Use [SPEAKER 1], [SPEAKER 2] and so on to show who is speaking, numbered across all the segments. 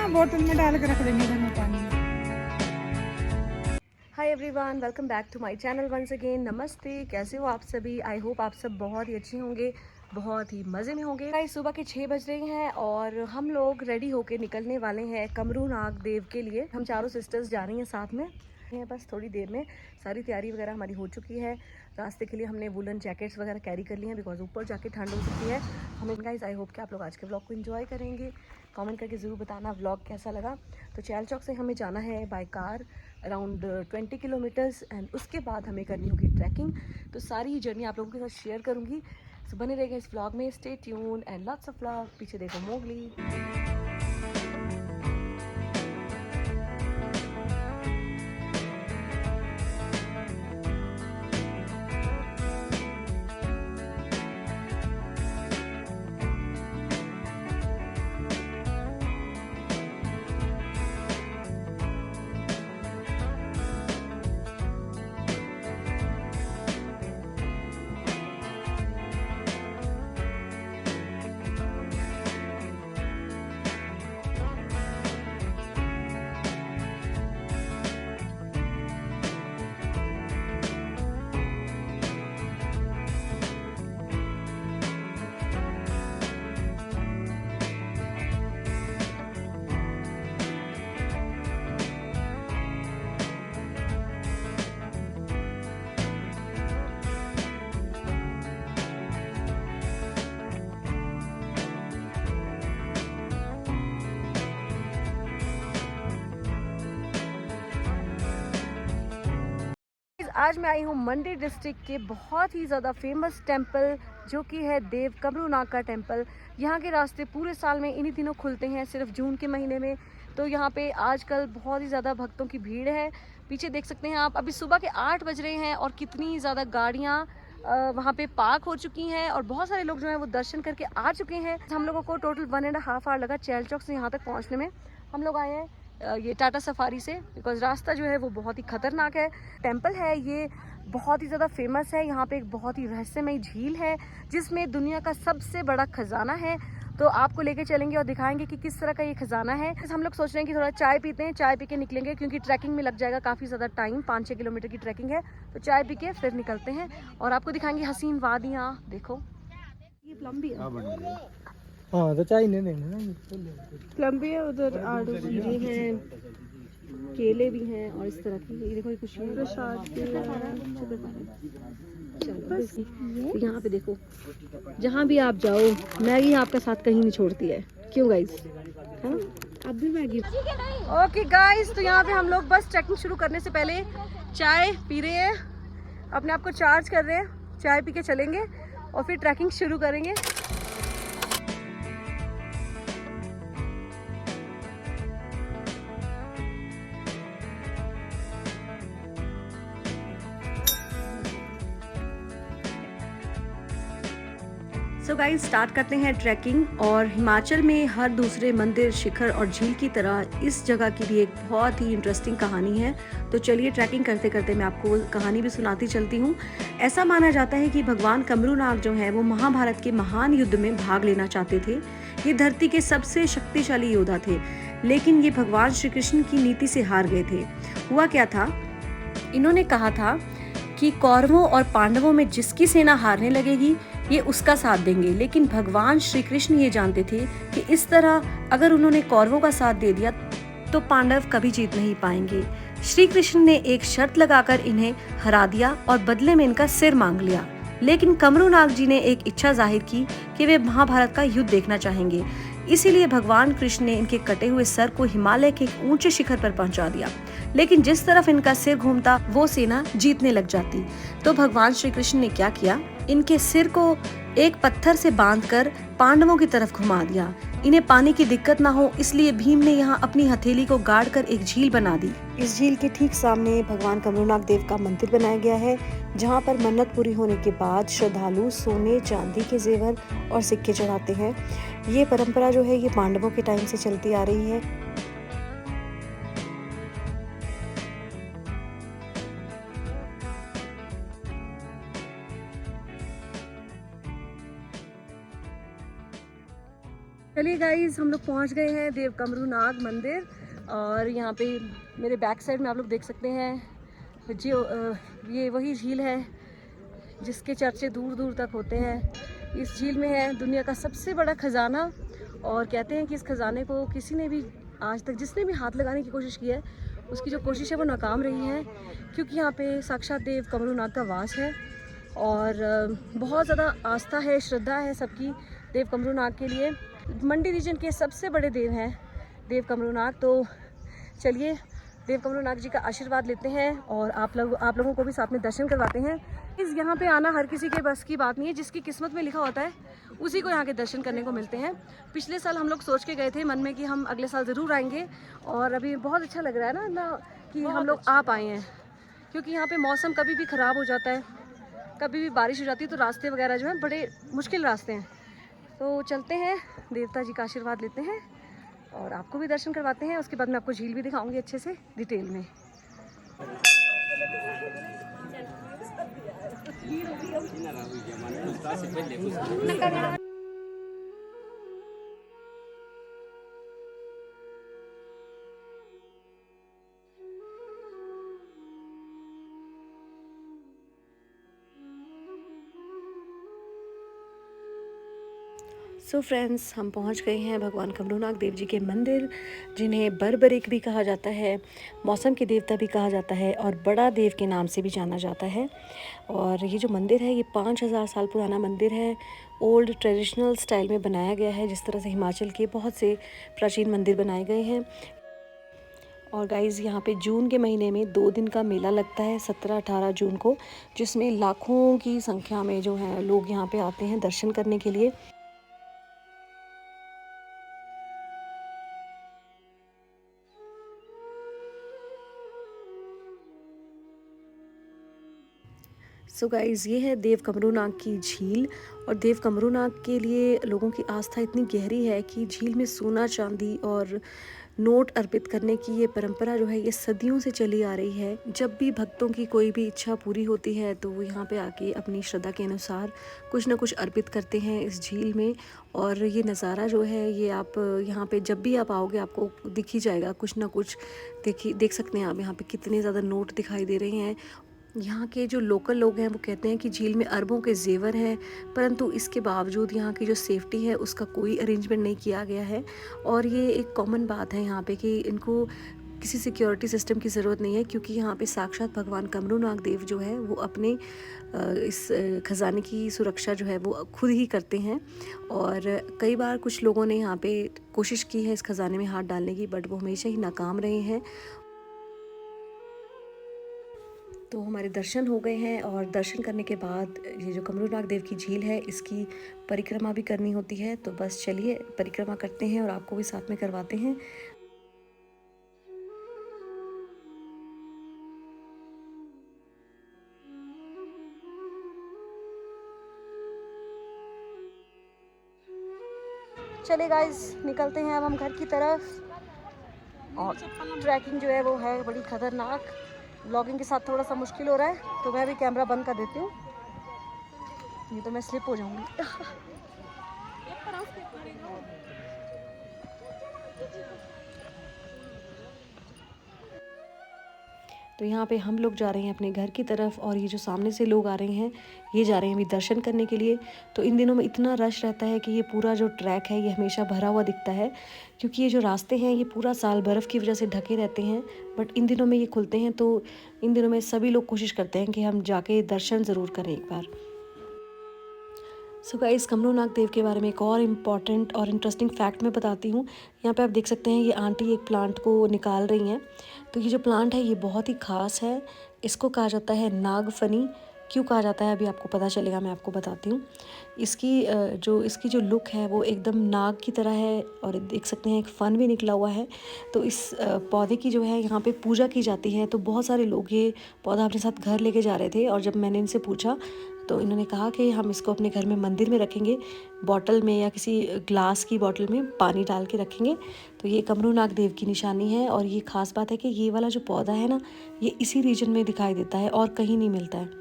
[SPEAKER 1] ना बोतल में डाल के रख देंगे घर में पानी।
[SPEAKER 2] Hi everyone, welcome back to my channel once again. नमस्ते, कैसे हो आप सभी? आई होप आप सब बहुत ही अच्छे होंगे, बहुत ही मज़े में होंगे। गाइस सुबह के 6 बज रहे हैं और हम लोग रेडी होके निकलने वाले हैं कमरू नाग देव के लिए। हम चारों सिस्टर्स जा रही हैं साथ में। बस थोड़ी देर में सारी तैयारी वगैरह हमारी हो चुकी है। रास्ते के लिए हमने वुलन जैकेट्स वगैरह कैरी कर ली हैं बिकॉज ऊपर जाके ठंड हो सकती है हमें। गाइस आई होप कि आप लोग आज के व्लॉग को एंजॉय करेंगे। कमेंट करके ज़रूर बताना व्लॉग कैसा लगा। तो चैल चौक से हमें जाना है by car around 20 kilometres and उसके बाद हमें करनी होगी ट्रैकिंग। तो सारी ही जर्नी आप लोगों के साथ शेयर करूँगी। सो बने रहेगा इस व्लॉग में। Stay tune and lots of love. पीछे देखो मोगली। आज मैं आई हूँ मंडी डिस्ट्रिक्ट के बहुत ही ज़्यादा फेमस टेंपल जो कि है देव कमरू नाग का टेंपल। यहाँ के रास्ते पूरे साल में इन्हीं दिनों खुलते हैं, सिर्फ जून के महीने में। तो यहाँ पे आजकल बहुत ही ज़्यादा भक्तों की भीड़ है। पीछे देख सकते हैं आप, अभी सुबह के 8 बज रहे हैं और कितनी ज़्यादा गाड़ियाँ वहाँ पे पार्क हो चुकी हैं और बहुत सारे लोग जो हैं वो दर्शन करके आ चुके हैं। हम लोगों को टोटल 1.5 आवर लगा चैल चौक से यहाँ तक पहुँचने में। हम लोग आए हैं ये टाटा सफारी से बिकॉज रास्ता जो है वो बहुत ही खतरनाक है। टेंपल है ये बहुत ही ज़्यादा फेमस है। यहाँ पे एक बहुत ही रहस्यमय झील है जिसमें दुनिया का सबसे बड़ा खजाना है। तो आपको लेके चलेंगे और दिखाएंगे कि किस तरह का ये खजाना है। हम लोग सोच रहे हैं कि थोड़ा चाय पीते हैं, चाय पी के निकलेंगे क्योंकि ट्रैकिंग में लग जाएगा काफ़ी ज़्यादा टाइम। 5-6 किलोमीटर की ट्रैकिंग है। तो चाय पी के फिर निकलते हैं और आपको दिखाएंगे हसीन वादियाँ। देखो ये प्लम भी है।
[SPEAKER 1] हाँ तो चाय नहीं देना
[SPEAKER 2] प्लम भी है, उधर आड़ू ये है, केले भी हैं और इस तरह की ये देखो कुछ प्रसाद तो यहाँ पे देखो जहाँ भी आप जाओ मैगी आपका साथ कहीं नहीं छोड़ती है। क्यों गाइस? हाँ अब भी मैगी। ओके गाइस, तो यहाँ पे हम लोग बस ट्रैकिंग शुरू करने से पहले चाय पी रहे हैं, अपने आप को चार्ज कर रहे हैं। चाय पी के चलेंगे और फिर ट्रैकिंग शुरू करेंगे। सो गाइस स्टार्ट करते हैं ट्रैकिंग। और हिमाचल में हर दूसरे मंदिर, शिखर और झील की तरह इस जगह की भी एक बहुत ही इंटरेस्टिंग कहानी है। तो चलिए ट्रैकिंग करते करते मैं आपको कहानी भी सुनाती चलती हूँ। ऐसा माना जाता है कि भगवान कमरू नाग जो है वो महाभारत के महान युद्ध में भाग लेना चाहते थे। ये धरती के सबसे शक्तिशाली योद्धा थे, लेकिन ये भगवान श्री कृष्ण की नीति से हार गए थे। हुआ क्या था, इन्होंने कहा था कि कौरवों और पांडवों में जिसकी सेना हारने लगेगी ये उसका साथ देंगे। लेकिन भगवान श्री कृष्ण ये जानते थे कि इस तरह अगर उन्होंने कौरवों का साथ दे दिया तो पांडव कभी जीत नहीं पाएंगे। श्री कृष्ण ने एक शर्त लगाकर इन्हें हरा दिया और बदले में इनका सिर मांग लिया। लेकिन कमरू नाग जी ने एक इच्छा जाहिर की कि वे महाभारत का युद्ध देखना चाहेंगे। इसीलिए भगवान कृष्ण ने इनके कटे हुए सर को हिमालय के एक ऊंचे शिखर पर पहुंचा दिया। लेकिन जिस तरफ इनका सिर घूमता वो सेना जीतने लग जाती। तो भगवान श्री कृष्ण ने क्या किया, इनके सिर को एक पत्थर से बांधकर पांडवों की तरफ घुमा दिया। इन्हें पानी की दिक्कत ना हो इसलिए भीम ने यहाँ अपनी हथेली को गाड़कर एक झील बना दी। इस झील के ठीक सामने भगवान कमरूनाग देव का मंदिर बनाया गया है, जहाँ पर मन्नत पूरी होने के बाद श्रद्धालु सोने चांदी के जेवर और सिक्के चढ़ाते हैं। ये परंपरा जो है ये पांडवों के टाइम से चलती आ रही है। चलिए गाइज, हम लोग पहुंच गए हैं देव कमरू नाग मंदिर। और यहाँ पे मेरे बैक साइड में आप लोग देख सकते हैं जो ये वही झील है जिसके चर्चे दूर दूर तक होते हैं। इस झील में है दुनिया का सबसे बड़ा खजाना, और कहते हैं कि इस खजाने को किसी ने भी आज तक जिसने भी हाथ लगाने की कोशिश की है उसकी जो कोशिश है वो नाकाम रही है, क्योंकि यहाँ पे साक्षात देव कमरू नाग का वास है। और बहुत ज़्यादा आस्था है, श्रद्धा है सबकी देव कमरू नाग के लिए। मंडी रीजन के सबसे बड़े देव हैं देव कमरू नाग। तो चलिए देव कमरू नाग जी का आशीर्वाद लेते हैं और आप लोगों को भी साथ में दर्शन करवाते हैं। इस यहाँ पे आना हर किसी के बस की बात नहीं है, जिसकी किस्मत में लिखा होता है उसी को यहाँ के दर्शन करने को मिलते हैं। पिछले साल हम लोग सोच के गए थे मन में कि हम अगले साल ज़रूर आएंगे, और अभी बहुत अच्छा लग रहा है ना कि हम लोग आ पाए हैं, क्योंकि यहाँ पे मौसम कभी भी ख़राब हो जाता है, कभी भी बारिश हो जाती है, तो रास्ते वगैरह जो हैं बड़े मुश्किल रास्ते हैं। तो चलते हैं, देवता जी का आशीर्वाद लेते हैं और आपको भी दर्शन करवाते हैं। उसके बाद मैं आपको झील भी दिखाऊंगी अच्छे से डिटेल में। सो फ्रेंड्स, हम पहुंच गए हैं भगवान कमरूनाग देव जी के मंदिर, जिन्हें बरबरिक भी कहा जाता है, मौसम के देवता भी कहा जाता है और बड़ा देव के नाम से भी जाना जाता है। और ये जो मंदिर है ये 5000 साल पुराना मंदिर है। ओल्ड ट्रेडिशनल स्टाइल में बनाया गया है, जिस तरह से हिमाचल के बहुत से प्राचीन मंदिर बनाए गए हैं। और गाइज़, यहाँ पे जून के महीने में 2 दिन का मेला लगता है, 17-18 जून को, जिसमें लाखों की संख्या में जो है लोग यहाँ पे आते हैं दर्शन करने के लिए। सो गाइज़, ये है देव कमरूनाग की झील। और देव कमरूनाग के लिए लोगों की आस्था इतनी गहरी है कि झील में सोना चांदी और नोट अर्पित करने की ये परंपरा जो है ये सदियों से चली आ रही है। जब भी भक्तों की कोई भी इच्छा पूरी होती है तो वो यहाँ पे आके अपनी श्रद्धा के अनुसार कुछ ना कुछ अर्पित करते हैं इस झील में। और ये नज़ारा जो है ये आप यहाँ पे जब भी आप आओगे आपको दिख ही जाएगा कुछ ना कुछ। देख सकते हैं आप यहाँ पे कितने ज़्यादा नोट दिखाई दे रहे हैं। यहाँ के जो लोकल लोग हैं वो कहते हैं कि झील में अरबों के जेवर हैं, परंतु इसके बावजूद यहाँ की जो सेफ्टी है उसका कोई अरेंजमेंट नहीं किया गया है। और ये एक कॉमन बात है यहाँ पे कि इनको किसी सिक्योरिटी सिस्टम की ज़रूरत नहीं है, क्योंकि यहाँ पे साक्षात भगवान कमरूनाग देव जो है वो अपने इस खजाने की सुरक्षा जो है वो खुद ही करते हैं। और कई बार कुछ लोगों ने यहाँ पे कोशिश की है इस खजाने में हाथ डालने की, बट वो हमेशा ही नाकाम रहे हैं। तो हमारे दर्शन हो गए हैं, और दर्शन करने के बाद ये जो कमरूनाग देव की झील है इसकी परिक्रमा भी करनी होती है। तो बस चलिए परिक्रमा करते हैं और आपको भी साथ में करवाते हैं। चलिए गाइस, निकलते हैं अब हम घर की तरफ। और ट्रैकिंग जो है वो है बड़ी खतरनाक, व्लॉगिंग के साथ थोड़ा सा मुश्किल हो रहा है, तो मैं भी कैमरा बंद कर देती हूँ, नहीं तो मैं स्लिप हो जाऊंगी। तो यहाँ पे हम लोग जा रहे हैं अपने घर की तरफ, और ये जो सामने से लोग आ रहे हैं ये जा रहे हैं अभी दर्शन करने के लिए। तो इन दिनों में इतना रश रहता है कि ये पूरा जो ट्रैक है ये हमेशा भरा हुआ दिखता है, क्योंकि ये जो रास्ते हैं ये पूरा साल बर्फ़ की वजह से ढके रहते हैं। बट इन दिनों में ये खुलते हैं, तो इन दिनों में सभी लोग कोशिश करते हैं कि हम जाके दर्शन ज़रूर करें एक बार। सो गाइस, कमरूनाग देव के बारे में एक और इम्पॉर्टेंट और इंटरेस्टिंग फैक्ट मैं बताती हूँ। यहाँ पे आप देख सकते हैं ये आंटी एक प्लांट को निकाल रही हैं। तो ये जो प्लांट है ये बहुत ही ख़ास है, इसको कहा जाता है नागफनी। क्यों कहा जाता है अभी आपको पता चलेगा, मैं आपको बताती हूँ। इसकी जो लुक है वो एकदम नाग की तरह है, और देख सकते हैं एक फन भी निकला हुआ है। तो इस पौधे की जो है यहाँ पे पूजा की जाती है। तो बहुत सारे लोग ये पौधा अपने साथ घर लेके जा रहे थे, और जब मैंने इनसे पूछा तो इन्होंने कहा कि हम इसको अपने घर में मंदिर में रखेंगे, बॉटल में या किसी ग्लास की बॉटल में पानी डाल के रखेंगे। तो ये कमरूनाग देव की निशानी है। और ये ख़ास बात है कि ये वाला जो पौधा है ना ये इसी रीजन में दिखाई देता है और कहीं नहीं मिलता है।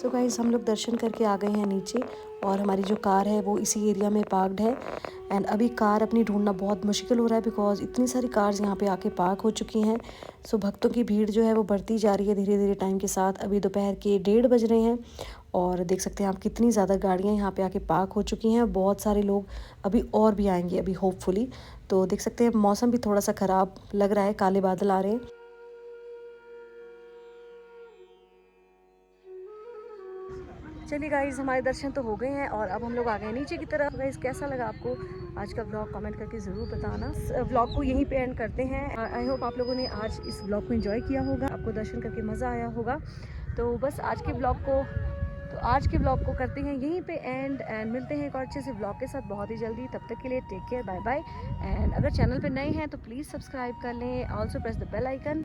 [SPEAKER 2] सो गाइस हम लोग दर्शन करके आ गए हैं नीचे और हमारी जो कार है वो इसी एरिया में पार्कड है। एंड अभी कार अपनी ढूंढना बहुत मुश्किल हो रहा है बिकॉज इतनी सारी कार्स यहाँ पे आके पार्क हो चुकी हैं। सो भक्तों की भीड़ जो है वो बढ़ती जा रही है धीरे धीरे टाइम के साथ। अभी दोपहर के 1:30 बज रहे हैं और देख सकते हैं आप कितनी ज़्यादा गाड़ियाँ यहाँ पे आके पार्क हो चुकी हैं। बहुत सारे लोग अभी और भी आएंगे अभी होपफुली। तो देख सकते हैं मौसम भी थोड़ा सा ख़राब लग रहा है, काले बादल आ रहे हैं। चलिए गाइज हमारे दर्शन तो हो गए हैं और अब हम लोग आ गए हैं नीचे की तरफ। गाइज कैसा लगा आपको आज का व्लॉग कमेंट करके ज़रूर बताना। व्लॉग को यहीं पे एंड करते हैं। आई होप आप लोगों ने आज इस व्लॉग को एंजॉय किया होगा, आपको दर्शन करके मज़ा आया होगा। तो बस आज के व्लॉग को करते हैं यहीं पे एंड मिलते हैं एक और अच्छे से व्लॉग के साथ बहुत ही जल्दी। तब तक के लिए take care, bye bye. And अगर चैनल पे नए हैं तो प्लीज़ सब्सक्राइब कर लें, also press the bell icon.